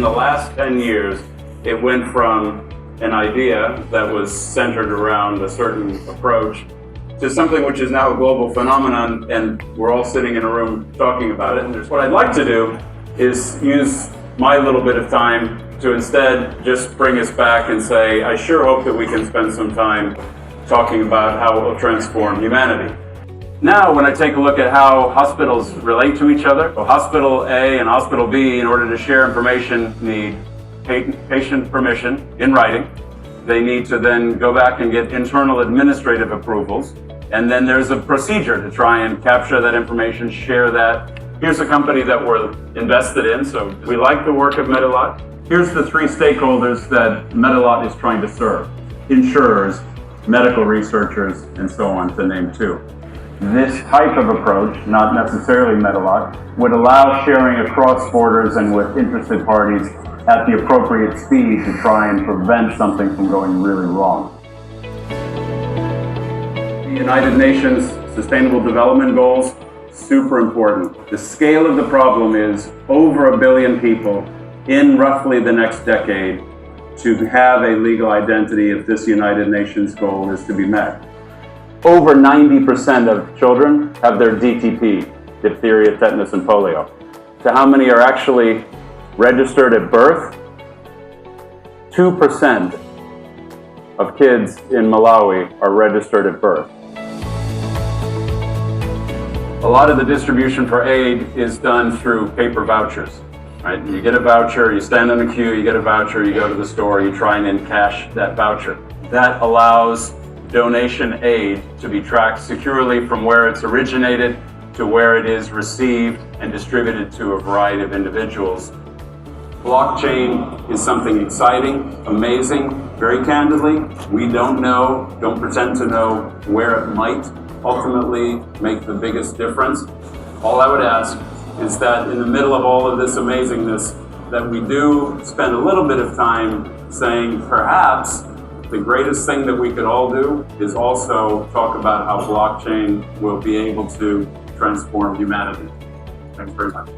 the last 10 years, it went from an idea that was centered around a certain approach to something which is now a global phenomenon, and we're all sitting in a room talking about it. And what I'd like to do is use my little bit of time to instead just bring us back and say, I sure hope that we can spend some time talking about how it will transform humanity. Now, when I take a look at how hospitals relate to each other, well, Hospital A and Hospital B, in order to share information, need patient permission in writing. They need to then go back and get internal administrative approvals. And then there's a procedure to try and capture that information, share that. Here's a company that we're invested in, so we like the work of Medilot. Here's the three stakeholders that Medilot is trying to serve: insurers, medical researchers, and so on, to name two. This type of approach, not necessarily Medilot, would allow sharing across borders and with interested parties at the appropriate speed to try and prevent something from going really wrong. The United Nations Sustainable Development Goals, super important. The scale of the problem is over 1 billion people in roughly the next decade to have a legal identity if this United Nations goal is to be met. Over 90% of children have their DTP, diphtheria, tetanus, and polio. So how many are actually registered at birth? 2% of kids in Malawi are registered at birth. A lot of the distribution for aid is done through paper vouchers, right? You get a voucher, you stand in a queue, you get a voucher, you go to the store, you try and encash that voucher. That allows donation aid to be tracked securely from where it's originated to where it is received and distributed to a variety of individuals. Blockchain is something exciting, amazing. Very candidly, we don't pretend to know where it might ultimately make the biggest difference. All I would ask is that in the middle of all of this amazingness, that we do spend a little bit of time saying perhaps the greatest thing that we could all do is also talk about how blockchain will be able to transform humanity. Thanks very much.